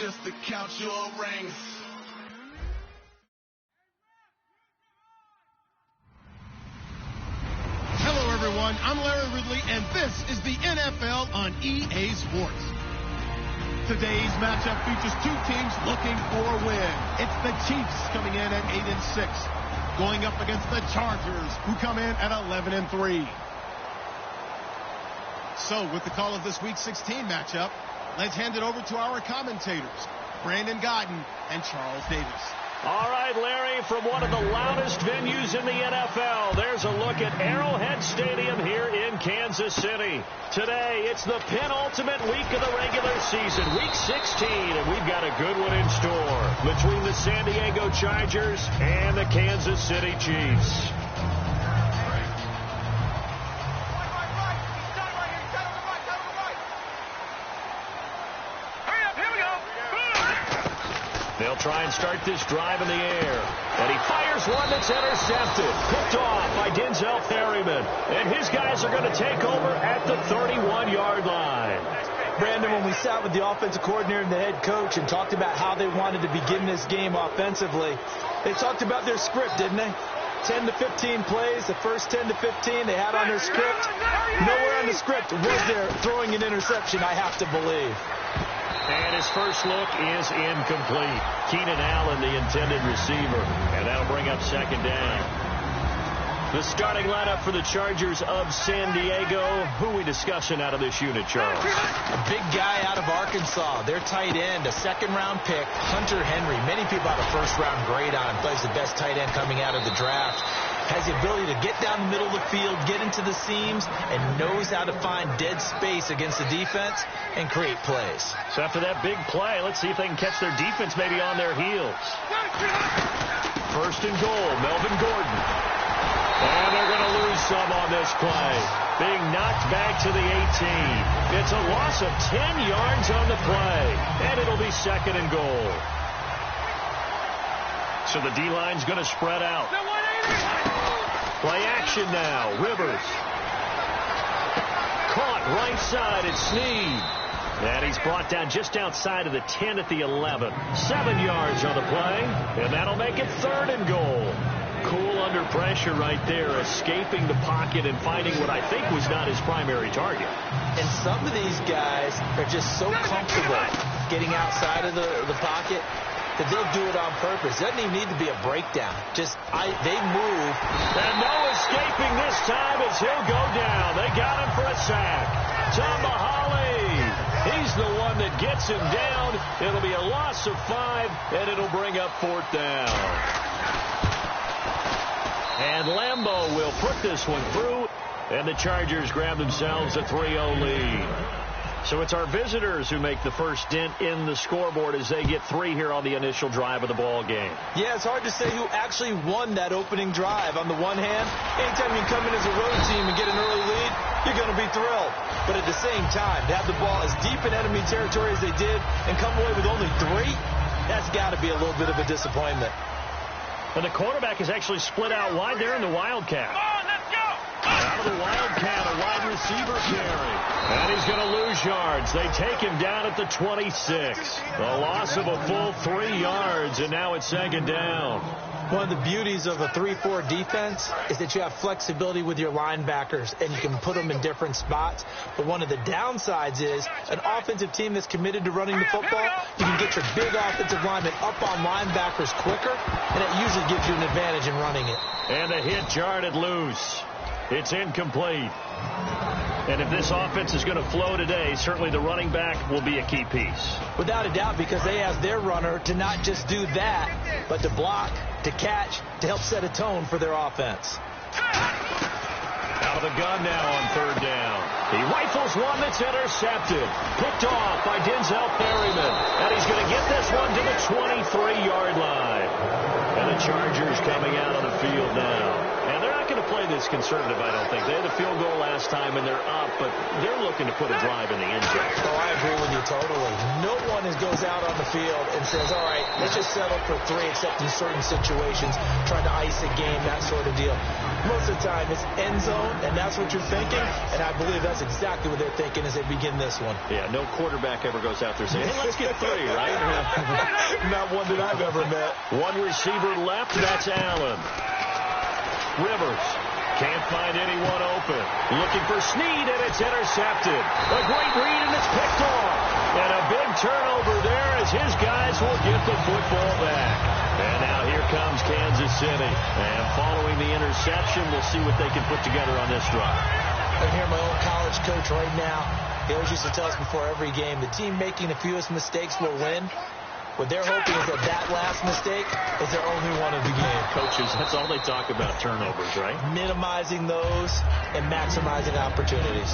just to count your rings. Hello, everyone. I'm Larry Ridley, and this is the NFL on EA Sports. Today's matchup features two teams looking for a win. It's the Chiefs coming in at 8-6, going up against the Chargers, who come in at 11-3. So, with the call of this Week 16 matchup, let's hand it over to our commentators, Brandon Godden and Charles Davis. All right, Larry, from one of the loudest venues in the NFL, there's a look at Arrowhead Stadium here in Kansas City. Today, it's the penultimate week of the regular season, Week 16, and we've got a good one in store between the San Diego Chargers and the Kansas City Chiefs. They'll try and start this drive in the air. And he fires one that's intercepted. Picked off by Denzel Perryman. And his guys are going to take over at the 31-yard line. Brandon, when we sat with the offensive coordinator and the head coach and talked about how they wanted to begin this game offensively, they talked about their script, didn't they? 10 to 15 plays, the first 10 to 15 they had on their script. Nowhere on the script was there throwing an interception, I have to believe. And his first look is incomplete. Keenan Allen, the intended receiver. And that'll bring up second down. The starting lineup for the Chargers of San Diego. Who are we discussing out of this unit, Charles? A big guy out of Arkansas. Their tight end, a second-round pick, Hunter Henry. Many people have a first-round grade on him. Plays the best tight end coming out of the draft. Has the ability to get down the middle of the field, get into the seams, and knows how to find dead space against the defense and create plays. So after that big play, let's see if they can catch their defense maybe on their heels. First and goal, Melvin Gordon. And they're going to lose some on this play. Being knocked back to the 18. It's a loss of 10 yards on the play. And it'll be second and goal. So the D-line's going to spread out. Play action now. Rivers. Caught right side at Snead. And he's brought down just outside of the 10 at the 11. 7 yards on the play. And that'll make it third and goal. Cool under pressure right there, escaping the pocket and finding what I think was not his primary target. And some of these guys are just so comfortable getting outside of the pocket that they'll do it on purpose. Doesn't even need to be a breakdown. They move. And no escaping this time as he'll go down. They got him for a sack. Tamahali. He's the one that gets him down. It'll be a loss of 5, and it'll bring up fourth down. And Lambeau will put this one through, and the Chargers grab themselves a 3-0 lead. So it's our visitors who make the first dent in the scoreboard as they get 3 here on the initial drive of the ball game. Yeah, it's hard to say who actually won that opening drive. On the one hand, anytime you come in as a road team and get an early lead, you're going to be thrilled. But at the same time, to have the ball as deep in enemy territory as they did and come away with only 3, that's got to be a little bit of a disappointment. And the quarterback is actually split out wide there in the Wildcat. Come on, let's go! Out of the Wildcat, a wide receiver carry. And he's going to lose yards. They take him down at the 26. A loss of a full 3 yards, and now it's second down. One of the beauties of a 3-4 defense is that you have flexibility with your linebackers, and you can put them in different spots. But one of the downsides is an offensive team that's committed to running the football, you can get your big offensive linemen up on linebackers quicker, and it usually gives you an advantage in running it. And the hit jarred loose. It's incomplete. And if this offense is going to flow today, certainly the running back will be a key piece. Without a doubt, because they ask their runner to not just do that, but to block, to catch, to help set a tone for their offense. Out of the gun now on third down. He rifles one that's intercepted. Picked off by Denzel Perryman. And he's going to get this one to the 23-yard line. And the Chargers coming out on the field now. And they're not going to play nobody that's conservative, I don't think. They had a field goal last time, and they're up, but they're looking to put a drive in the end zone. Oh, I agree with you totally. No one goes out on the field and says, all right, let's just settle for 3, except in certain situations, trying to ice a game, that sort of deal. Most of the time, it's end zone, and that's what you're thinking, and I believe that's exactly what they're thinking as they begin this one. Yeah, no quarterback ever goes out there saying, hey, let's get 3, right? Not one that I've ever met. One receiver left, that's Allen. Rivers can't find anyone open. Looking for Snead, and it's intercepted. A great read, and it's picked off. And a big turnover there as his guys will get the football back. And now here comes Kansas City. And following the interception, we'll see what they can put together on this drive. I hear my old college coach right now. He always used to tell us before every game, the team making the fewest mistakes will win. What they're hoping is that last mistake is their only one of the game. Coaches, that's all they talk about, turnovers, right? Minimizing those and maximizing opportunities.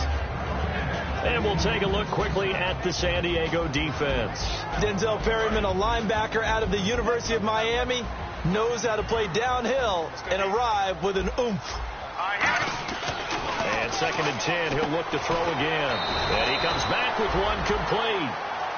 And we'll take a look quickly at the San Diego defense. Denzel Perryman, a linebacker out of the University of Miami, knows how to play downhill and arrive with an oomph. And 2nd and 10, he'll look to throw again. And he comes back with one complete.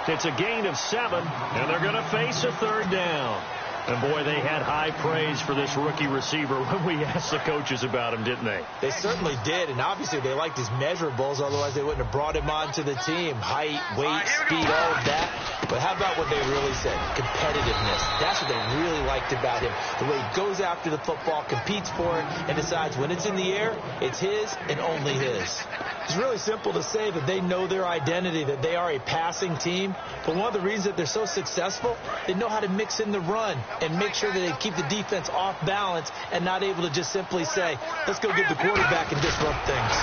It's a gain of 7, and they're going to face a 3rd down. And, boy, they had high praise for this rookie receiver when we asked the coaches about him, didn't they? They certainly did, and obviously they liked his measurables, otherwise they wouldn't have brought him onto the team. Height, weight, speed, all of that. But how about what they really said? Competitiveness. That's what they really liked about him. The way he goes after the football, competes for it, and decides when it's in the air, it's his and only his. It's really simple to say that they know their identity, that they are a passing team. But one of the reasons that they're so successful, they know how to mix in the run and make sure that they keep the defense off balance and not able to just simply say, let's go get the quarterback and disrupt things.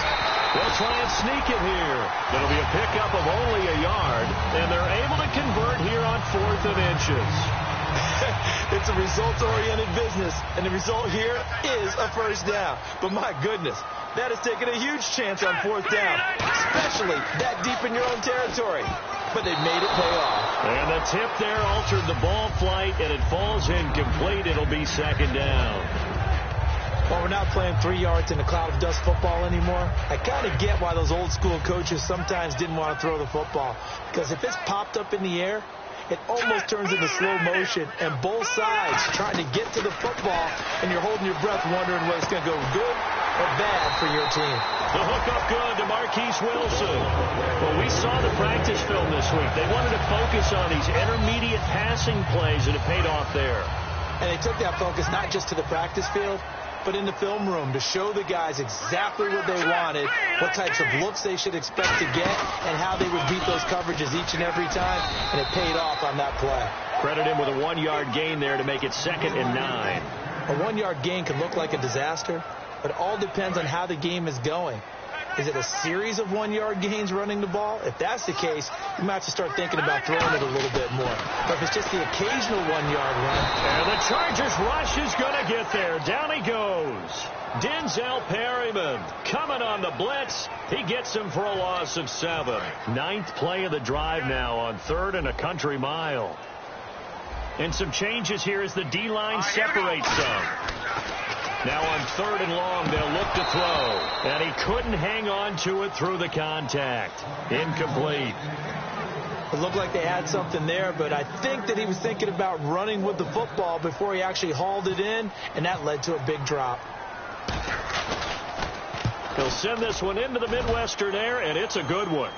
They'll try and sneak it here. It'll be a pickup of only a yard, and they're able to convert here on 4th and inches. It's a results-oriented business, and the result here is a 1st down. But my goodness, that has taken a huge chance on 4th down, especially that deep in your own territory. But they made it pay off. And the tip there altered the ball flight, and it falls incomplete. It'll be 2nd down. While we're not playing 3 yards in a cloud of dust football anymore, I kind of get why those old school coaches sometimes didn't want to throw the football. Because if it's popped up in the air, it almost turns into slow motion, and both sides trying to get to the football, and you're holding your breath wondering whether it's going to go good or bad for your team. The hook up good to Marquise Wilson. Well, we saw the practice film this week. They wanted to focus on these intermediate passing plays, and it paid off there. And they took that focus not just to the practice field, but in the film room to show the guys exactly what they wanted, what types of looks they should expect to get, and how they would beat those coverages each and every time, and it paid off on that play. Credit him with a 1-yard gain there to make it 2nd and 9. A 1-yard gain can look like a disaster, but it all depends on how the game is going. Is it a series of 1-yard gains running the ball? If that's the case, you might have to start thinking about throwing it a little bit more. But if it's just the occasional 1-yard run. And the Chargers rush is going to get there. Down he goes. Denzel Perryman coming on the blitz. He gets him for a loss of 7. 9th play of the drive now on 3rd and a country mile. And some changes here as the D-line separates some. Now on 3rd and long, they'll look to throw. And he couldn't hang on to it through the contact. Incomplete. It looked like they had something there, but I think that he was thinking about running with the football before he actually hauled it in, and that led to a big drop. He'll send this one into the Midwestern air, and it's a good one.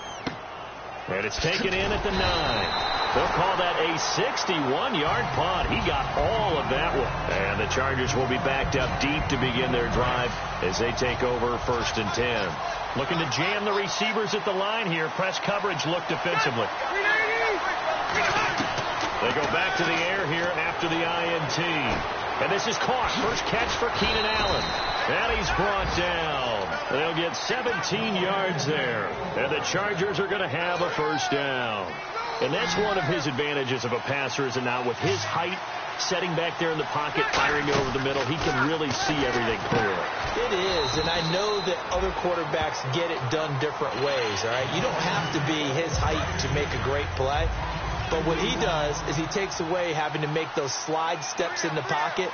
And it's taken in at the 9. They'll call that a 61-yard punt. He got all of that one. And the Chargers will be backed up deep to begin their drive as they take over 1st and 10. Looking to jam the receivers at the line here. Press coverage look defensively. They go back to the air here after the INT. And this is caught. First catch for Keenan Allen. And he's brought down. They'll get 17 yards there. And the Chargers are going to have a 1st down. And that's one of his advantages of a passer, is it not? With his height, setting back there in the pocket, firing over the middle, he can really see everything clearly. It is, and I know that other quarterbacks get it done different ways, all right? You don't have to be his height to make a great play. But what he does is he takes away having to make those slide steps in the pocket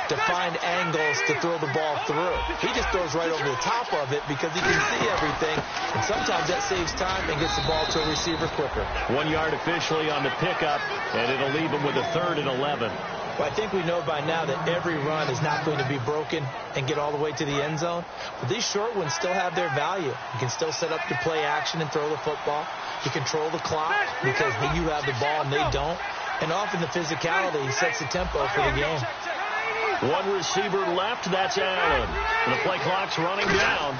to find angles to throw the ball through. He just throws right over the top of it because he can see everything, and sometimes that saves time and gets the ball to a receiver quicker. 1 yard officially on the pickup, and it'll leave him with a 3rd and 11. Well, I think we know by now that every run is not going to be broken and get all the way to the end zone. But these short ones still have their value. You can still set up your play action and throw the football. You control the clock because you have the ball and they don't. And often the physicality sets the tempo for the game. One receiver left, that's Allen. And the play clock's running down.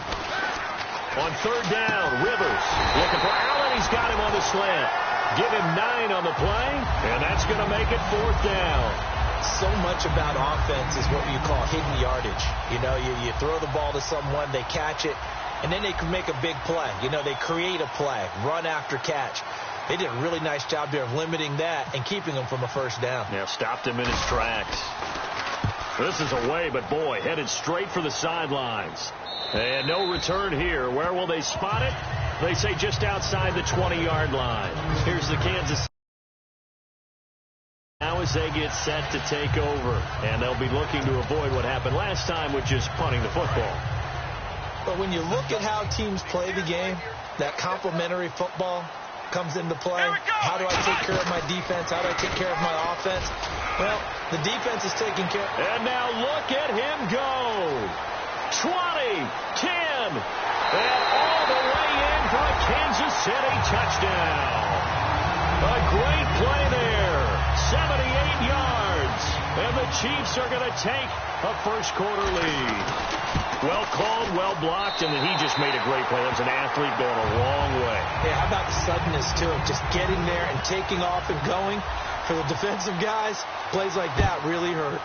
On 3rd down, Rivers looking for Allen. He's got him on the slant. Give him 9 on the play, and that's going to make it 4th down. So much about offense is what you call hidden yardage. You know, you throw the ball to someone, they catch it, and then they can make a big play. You know, they create a play, run after catch. They did a really nice job there of limiting that and keeping him from a 1st down. Yeah, stopped him in his tracks. This is away, but boy, headed straight for the sidelines. And no return here. Where will they spot it? They say just outside the 20-yard line. Here's the Kansas. Now as they get set to take over. And they'll be looking to avoid what happened last time, which is punting the football. But when you look at how teams play the game, that complementary football comes into play. How do I take care of my defense? How do I take care of my offense? Well, the defense is taking care. And now look at him go. 20, 10, and all the way in for a Kansas City touchdown. A great play there. 78 yards. And the Chiefs are going to take a first-quarter lead. Well called, well blocked, and then he just made a great play. That was an athlete going a long way. Yeah, how about the suddenness, too? Just getting there and taking off and going. For the defensive guys, plays like that really hurt.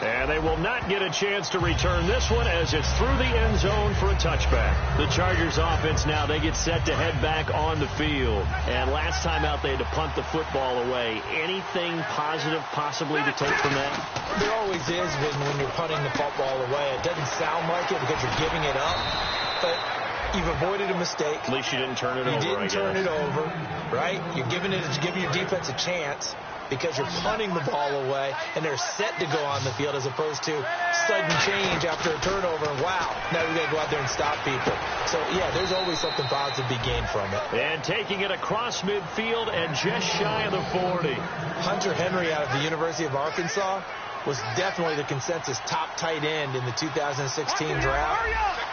And they will not get a chance to return this one as it's through the end zone for a touchback. The Chargers offense now, they get set to head back on the field. And last time out, they had to punt the football away. Anything positive possibly to take from that? There always is when you're punting the football away. It doesn't sound like it because you're giving it up. But you've avoided a mistake. At least you didn't turn it over. You didn't turn it over, right? You're giving your defense a chance because you're punting the ball away, and they're set to go on the field as opposed to sudden change after a turnover, and wow, now we've got to go out there and stop people. So, yeah, there's always something positive to be gained from it. And taking it across midfield and just shy of the 40. Hunter Henry out of the University of Arkansas was definitely the consensus top tight end in the 2016 draft.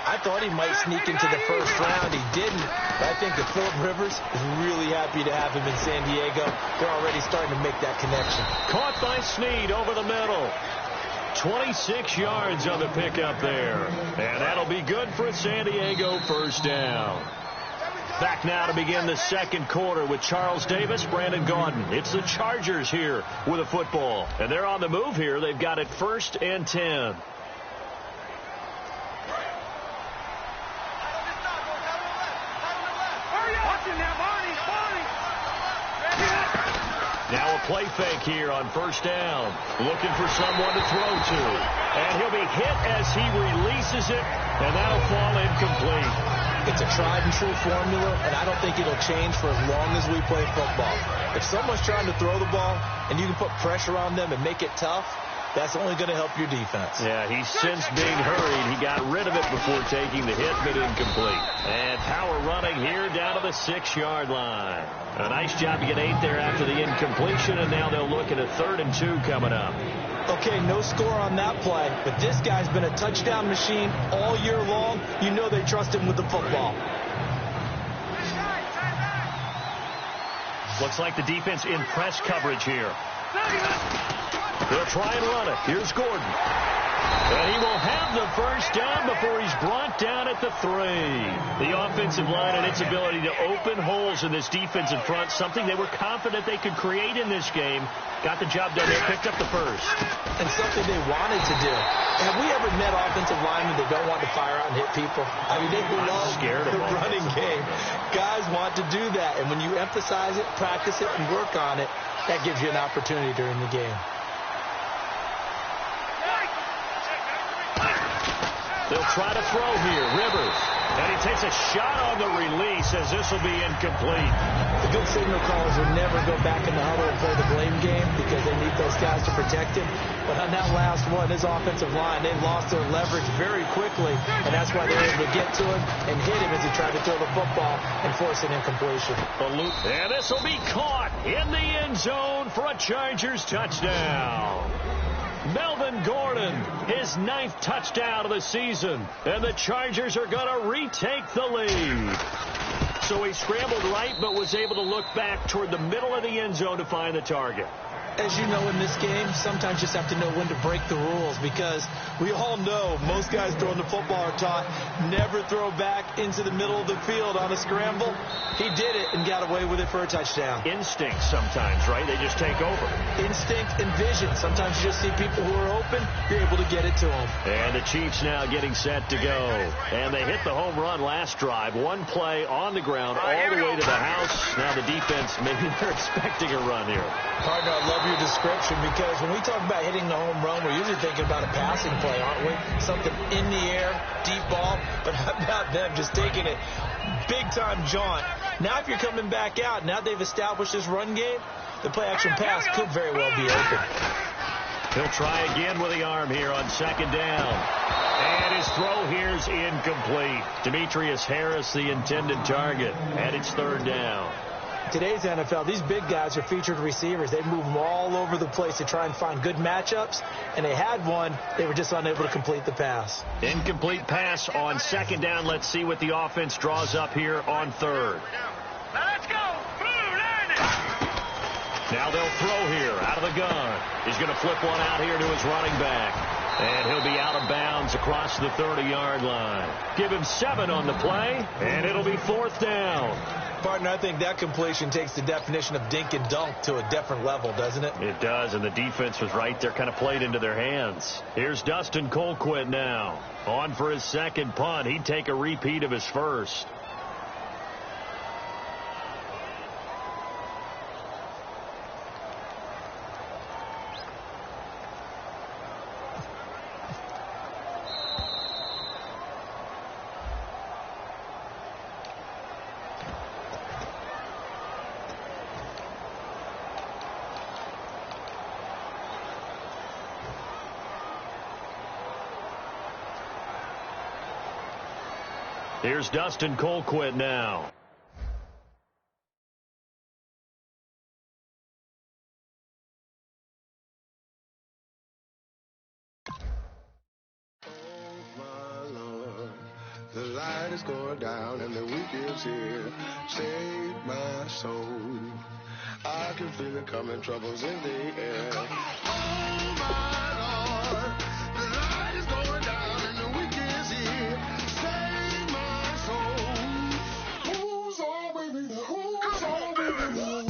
I thought he might sneak into the first round. He didn't. But I think that Phillip Rivers is really happy to have him in San Diego. They're already starting to make that connection. Caught by Snead over the middle. 26 yards on the pickup there. And that'll be good for a San Diego first down. Back now to begin the second quarter with Charles Davis, Brandon Gaudin. It's the Chargers here with a football. And they're on the move here. They've got it 1st and 10. Now a play fake here on 1st down. Looking for someone to throw to. And he'll be hit as he releases it. And that'll fall incomplete. It's a tried-and-true formula, and I don't think it'll change for as long as we play football. If someone's trying to throw the ball and you can put pressure on them and make it tough, that's only going to help your defense. Yeah, he's since being hurried. He got rid of it before taking the hit, but incomplete. And power running here down to the 6-yard line. A nice job to get 8 there after the incompletion, and now they'll look at a 3rd and 2 coming up. Okay, no score on that play, but this guy's been a touchdown machine all year long. You know they trust him with the football. Looks like the defense in press coverage here. They'll try and run it. Here's Gordon. And he will have the first down before he's brought down at the 3. The offensive line and its ability to open holes in this defensive front, something they were confident they could create in this game. Got the job done there, picked up the first. And something they wanted to do. Have we ever met offensive linemen that don't want to fire out and hit people? I mean, they love the running game. Guys want to do that. And when you emphasize it, practice it, and work on it, that gives you an opportunity during the game. They'll try to throw here. Rivers And he takes a shot on the release as this will be incomplete. The good signal callers will never go back in the huddle and play the blame game because they need those guys to protect him. But on that last one, his offensive line, they lost their leverage very quickly, and that's why they were able to get to him and hit him as he tried to throw the football and force an incompletion. And this will be caught in the end zone for a Chargers touchdown. Melvin Gordon, his 9th touchdown of the season, and the Chargers are going to retake the lead. So he scrambled right, but was able to look back toward the middle of the end zone to find the target. As you know, in this game, sometimes you just have to know when to break the rules because we all know most guys throwing the football are taught never throw back into the middle of the field on a scramble. He did it and got away with it for a touchdown. Instinct sometimes, right? They just take over. Instinct and vision. Sometimes you just see people who are open, you're able to get it to them. And the Chiefs now getting set to go. And they hit the home run last drive. One play on the ground all the way to the house. Now the defense, maybe they're expecting a run here. Partner, I love your description because when we talk about hitting the home run, we're usually thinking about a passing play, aren't we? Something in the air, deep ball. But how about them just taking it big-time jaunt? Now if you're coming back out, now they've established this run game, the play-action pass could very well be open. He'll try again with the arm here on 2nd down. And his throw here is incomplete. Demetrius Harris, the intended target, and it's 3rd down. Today's NFL, these big guys are featured receivers. They move them all over the place to try and find good matchups, and they had one. They were just unable to complete the pass. Incomplete pass on 2nd down. Let's see what the offense draws up here on 3rd. Let's go. Now they'll throw here out of the gun. He's going to flip one out here to his running back. And he'll be out of bounds across the 30-yard line. Give him 7 on the play, and it'll be 4th down. Partner, I think that completion takes the definition of dink and dunk to a different level, doesn't it? It does, and the defense was right there, kind of played into their hands. Here's Dustin Colquitt now. On for his 2nd punt. He'd take a repeat of his first. Here's Dustin Colquitt now. Oh, my Lord, the light is going down and the week is here. Save my soul. I can feel it coming, troubles in the air. Oh, my Lord, the light is going down and the week is here. Save my soul. Who's all with me? Who's all with me?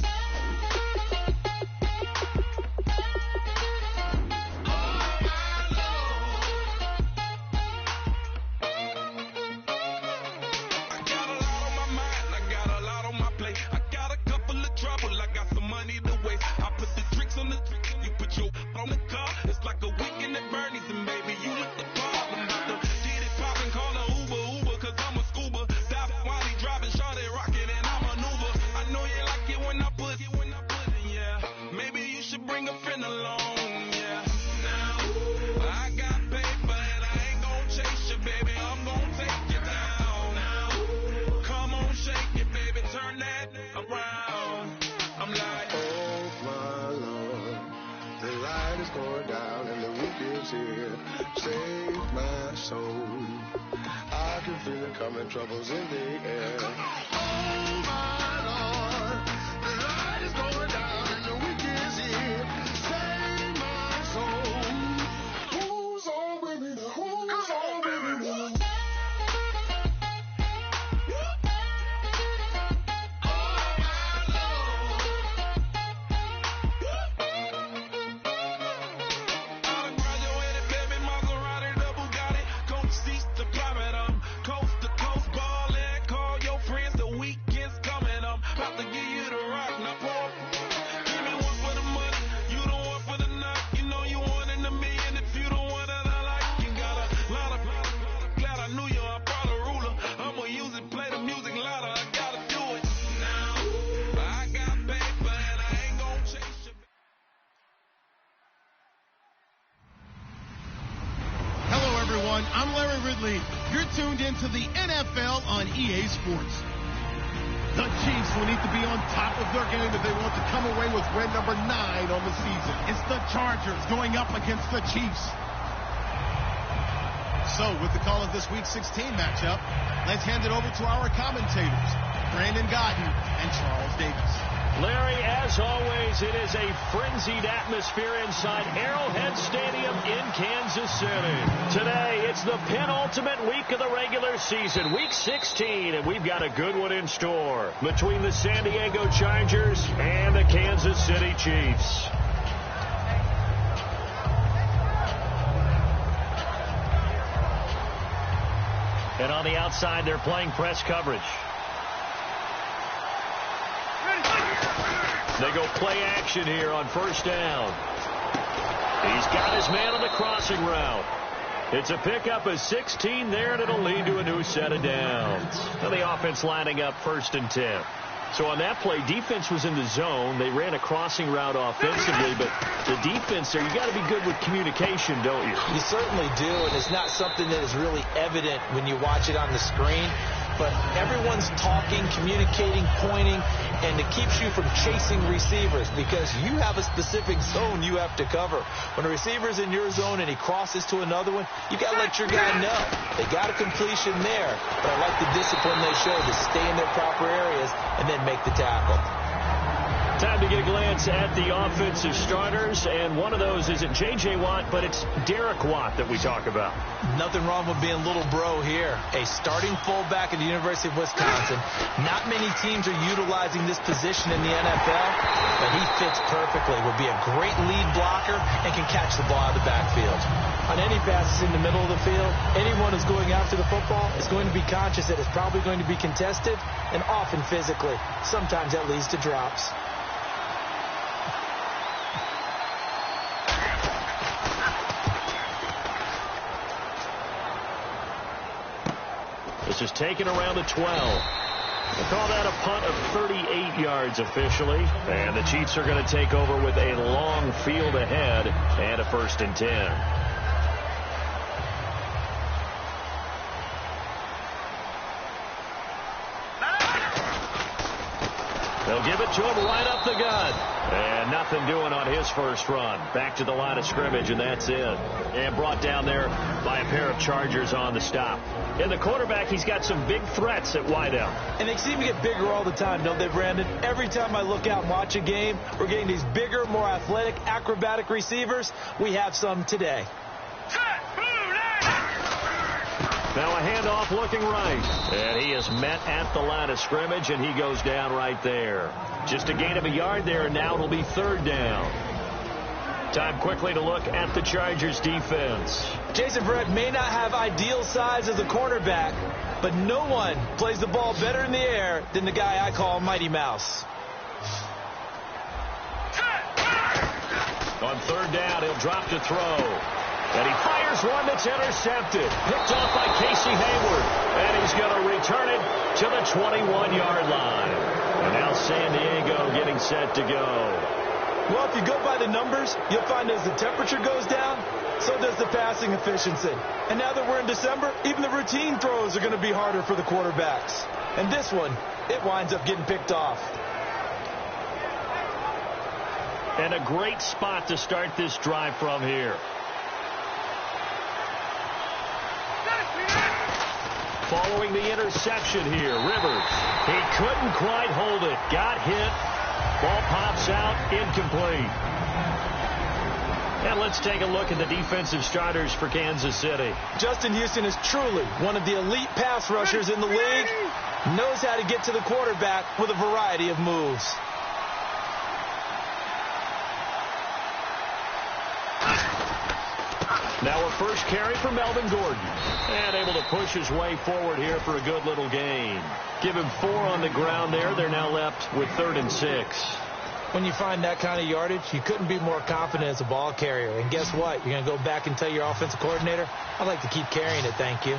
Troubles in the air. Oh, my Lord, the light is going down and the week is here. Save my soul. Who's all with me? Who's all with me? everyone. I'm Larry Ridley. You're tuned into the NFL on EA Sports. The Chiefs will need to be on top of their game if they want to come away with win number 9 on the season. It's the Chargers going up against the Chiefs. So, with the call of this Week 16 matchup, let's hand it over to our commentators, Brandon Godden and Charles Davis. Larry, as always, it is a frenzied atmosphere inside Arrowhead Stadium in Kansas City. Today, it's the penultimate week of the regular season, Week 16, and we've got a good one in store between the San Diego Chargers and the Kansas City Chiefs. And on the outside, they're playing press coverage. They go play action here on first down. He's got his man on the crossing route. It's a pickup of 16 there, and it'll lead to a new set of downs. Now the offense lining up 1st and 10. So on that play, defense was in the zone. They ran a crossing route offensively, but the defense there, you got to be good with communication, don't you? You certainly do, and it's not something that is really evident when you watch it on the screen. But everyone's talking, communicating, pointing, and it keeps you from chasing receivers because you have a specific zone you have to cover. When a receiver's in your zone and he crosses to another one, you got to let your guy know. They got a completion there, but I like the discipline they show to stay in their proper areas and then make the tackle. Time to get a glance at the offensive starters, and one of those isn't J.J. Watt, but it's Derek Watt that we talk about. Nothing wrong with being little bro here. A starting fullback at the University of Wisconsin. Not many teams are utilizing this position in the NFL, but he fits perfectly. Will be a great lead blocker and can catch the ball out of the backfield. On any passes in the middle of the field, anyone who's going after the football is going to be conscious that it's probably going to be contested, and often physically. Sometimes that leads to drops. This is taken around the 12. They call that a punt of 38 yards officially. And the Chiefs are going to take over with a long field ahead and a 1st and 10. They'll give it to him right up the gut. And nothing doing on his first run. Back to the line of scrimmage, and that's it. And brought down there by a pair of Chargers on the stop. And the quarterback, he's got some big threats at wideout. And they seem to get bigger all the time, don't they, Brandon? Every time I look out and watch a game, we're getting these bigger, more athletic, acrobatic receivers. We have some today. Now a handoff looking right. And he is met at the line of scrimmage, and he goes down right there. Just a gain of a yard there, and now it'll be 3rd down. Time quickly to look at the Chargers defense. Jason Verrett may not have ideal size as a cornerback, but no one plays the ball better in the air than the guy I call Mighty Mouse. On 3rd down, he'll drop to throw. And he fires one that's intercepted. Picked off by Casey Hayward. And he's going to return it to the 21-yard line. And now San Diego getting set to go. Well, if you go by the numbers, you'll find as the temperature goes down, so does the passing efficiency. And now that we're in December, even the routine throws are going to be harder for the quarterbacks. And this one, it winds up getting picked off. And a great spot to start this drive from here. Following the interception here, Rivers. He couldn't quite hold it. Got hit. Ball pops out, incomplete. And let's take a look at the defensive starters for Kansas City. Justin Houston is truly one of the elite pass rushers in the league. Knows how to get to the quarterback with a variety of moves. Now a first carry for Melvin Gordon. And able to push his way forward here for a good little gain. Give him 4 on the ground there. They're now left with 3rd and 6. When you find that kind of yardage, you couldn't be more confident as a ball carrier. And guess what? You're going to go back and tell your offensive coordinator, I'd like to keep carrying it, thank you.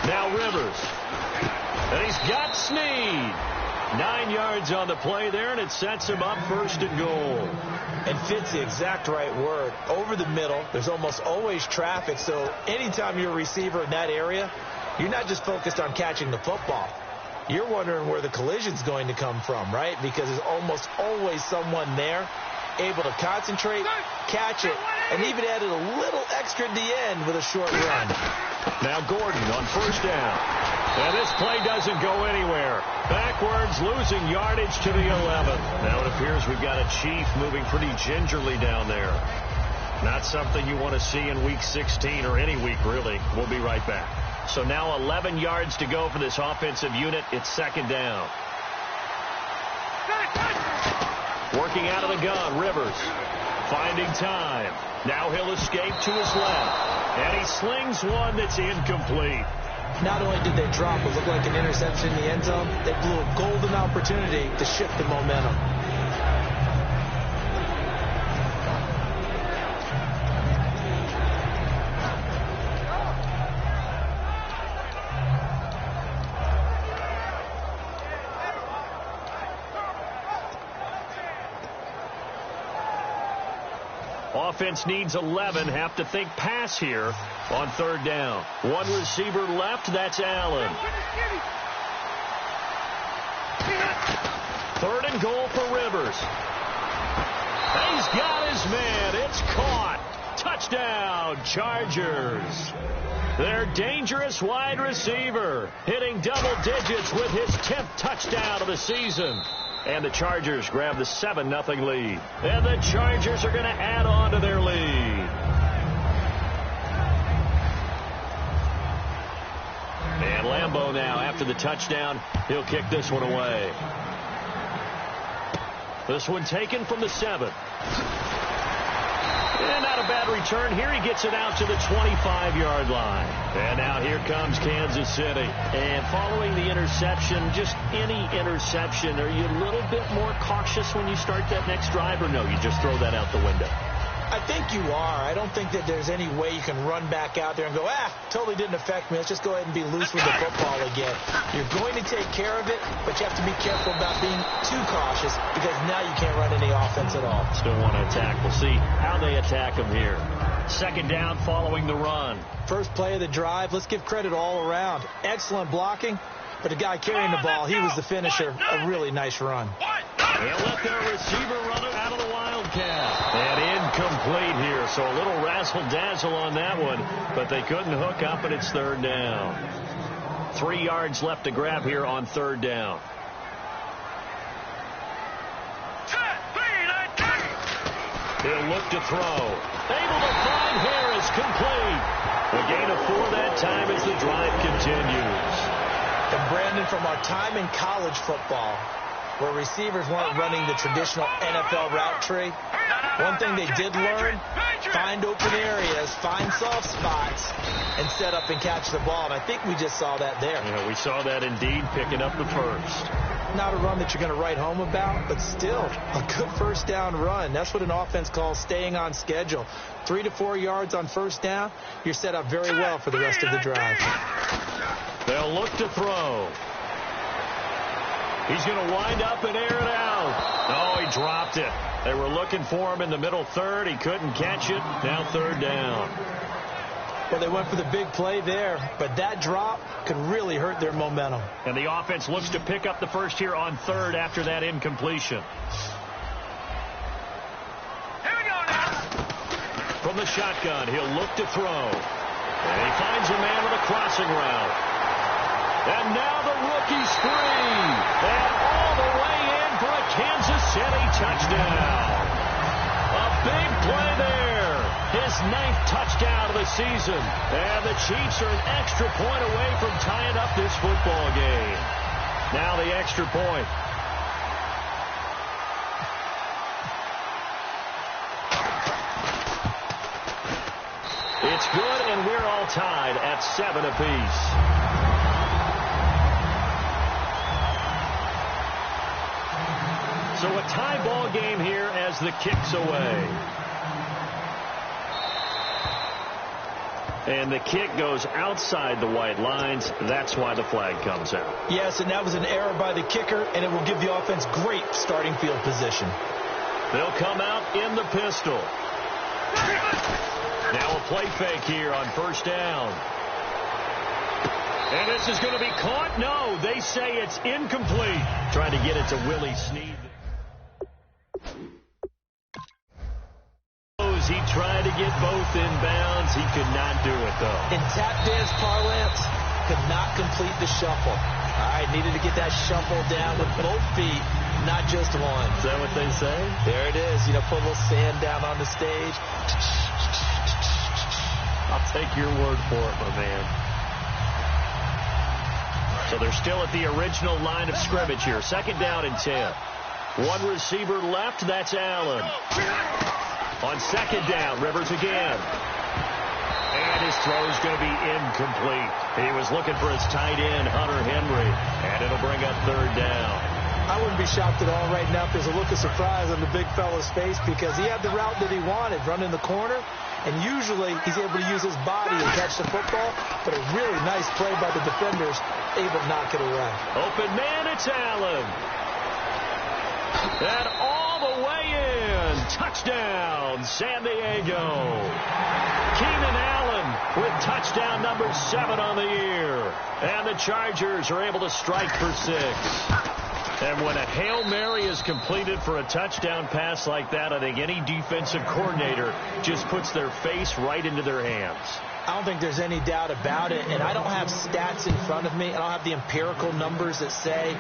Now Rivers. And he's got Snead. 9 yards on the play there, and it sets him up 1st and goal. And fits the exact right word. Over the middle, there's almost always traffic, so anytime you're a receiver in that area, you're not just focused on catching the football. You're wondering where the collision's going to come from, right? Because there's almost always someone there able to concentrate, catch it, and even added a little extra at the end with a short run. Now Gordon on 1st down. And this play doesn't go anywhere. Backwards, losing yardage to the 11. Now it appears we've got a Chief moving pretty gingerly down there. Not something you want to see in Week 16 or any week, really. We'll be right back. So now 11 yards to go for this offensive unit. It's 2nd down. Working out of the gun, Rivers. Finding time. Now he'll escape to his left. And he slings one that's incomplete. Not only did they drop what looked like an interception in the end zone, they blew a golden opportunity to shift the momentum. Offense needs 11. Have to think pass here on 3rd down. One receiver left. That's Allen. 3rd and goal for Rivers. He's got his man. It's caught. Touchdown, Chargers. Their dangerous wide receiver hitting double digits with his 10th touchdown of the season. And the Chargers grab the 7-0 lead. And the Chargers are going to add on to their lead. And Lambeau now, after the touchdown, he'll kick this one away. This one taken from the 7. And not a bad return here. He gets it out to the 25-yard line. And now here comes Kansas City. And following the interception, just any interception, are you a little bit more cautious when you start that next drive, or no, you just throw that out the window? I think you are. I don't think that there's any way you can run back out there and go, totally didn't affect me. Let's just go ahead and be loose with the football again. You're going to take care of it, but you have to be careful about being too cautious because now you can't run any offense at all. Still want to attack. We'll see how they attack him here. 2nd down following the run. First play of the drive. Let's give credit all around. Excellent blocking, but the guy carrying the ball, he was the finisher. A really nice run. They'll let their receiver run it out of the Wildcat. And incomplete here, so a little razzle-dazzle on that one, but they couldn't hook up, and it's 3rd down. 3 yards left to grab here on 3rd down. He'll look to throw. Able to find Harris, complete. A gain of 4 that time as the drive continues. And Brandon, from our time in college football, where receivers weren't running the traditional NFL route tree, one thing they did learn, find open areas, find soft spots, and set up and catch the ball. And I think we just saw that there. Yeah, we saw that indeed, picking up the first. Not a run that you're going to write home about, but still a good 1st down run. That's what an offense calls staying on schedule. 3 to 4 yards on 1st down, you're set up very well for the rest of the drive. They'll look to throw. He's going to wind up and air it out. Oh, he dropped it. They were looking for him in the middle 3rd. He couldn't catch it. Now 3rd down. Well, they went for the big play there, but that drop could really hurt their momentum. And the offense looks to pick up the first here on 3rd after that incompletion. Here we go now. From the shotgun, he'll look to throw. And he finds a man with a crossing route. And now the rookie's free. And all the way in for a Kansas City touchdown. A big play there. His 9th touchdown of the season. And the Chiefs are an extra point away from tying up this football game. Now the extra point. It's good, and we're all tied at 7 apiece. So a tie ball game here as the kick's away. And the kick goes outside the white lines. That's why the flag comes out. Yes, and that was an error by the kicker, and it will give the offense great starting field position. They'll come out in the pistol. Now a play fake here on first down. And this is going to be caught. No, they say it's incomplete. Trying to get it to Willie Snead. He tried to get both inbounds. He could not do it, though. In tap dance parlance, could not complete the shuffle. All right, needed to get that shuffle down with both feet, not just one. Is that what they say? There it is. You know, put a little sand down on the stage. I'll take your word for it, my man. So they're still at the original line of scrimmage here. Second down and 10. One receiver left. That's Allen. On second down, Rivers again. And his throw is going to be incomplete. He was looking for his tight end, Hunter Henry. And it'll bring up third down. I wouldn't be shocked at all right now if there's a look of surprise on the big fella's face because he had the route that he wanted, running the corner. And usually he's able to use his body to catch the football. But a really nice play by the defenders, able to knock it away. Open man, it's Allen. And all the way in. Touchdown, San Diego. Keenan Allen with touchdown number 7 on the year. And the Chargers are able to strike for 6. And when a Hail Mary is completed for a touchdown pass like that, I think any defensive coordinator just puts their face right into their hands. I don't think there's any doubt about it. And I don't have stats in front of me. I don't have the empirical numbers that say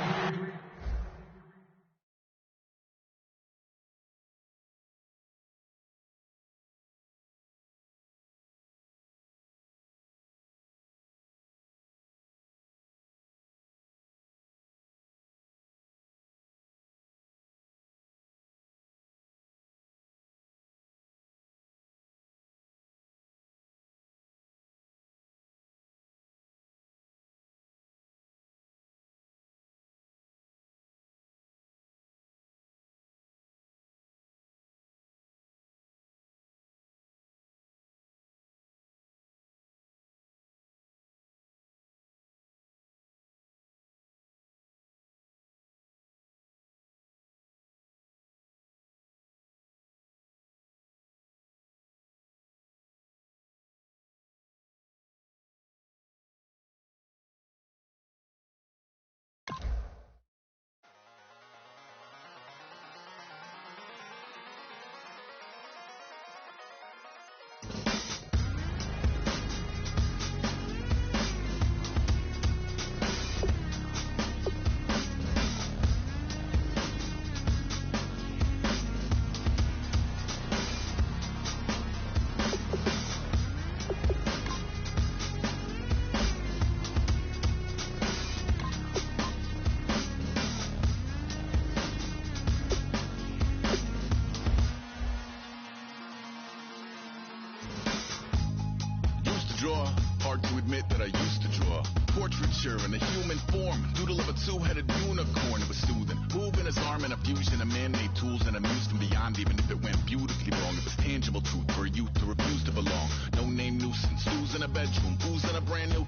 Hard to admit that I used to draw portraiture in a human form, doodle of a two-headed unicorn. It was soothing, moving his arm in a fusion of man-made tools and amused him beyond. Even if it went beautifully wrong, it was tangible truth for a youth to refuse to belong. No name nuisance, stews in a bedroom, booze in a brand new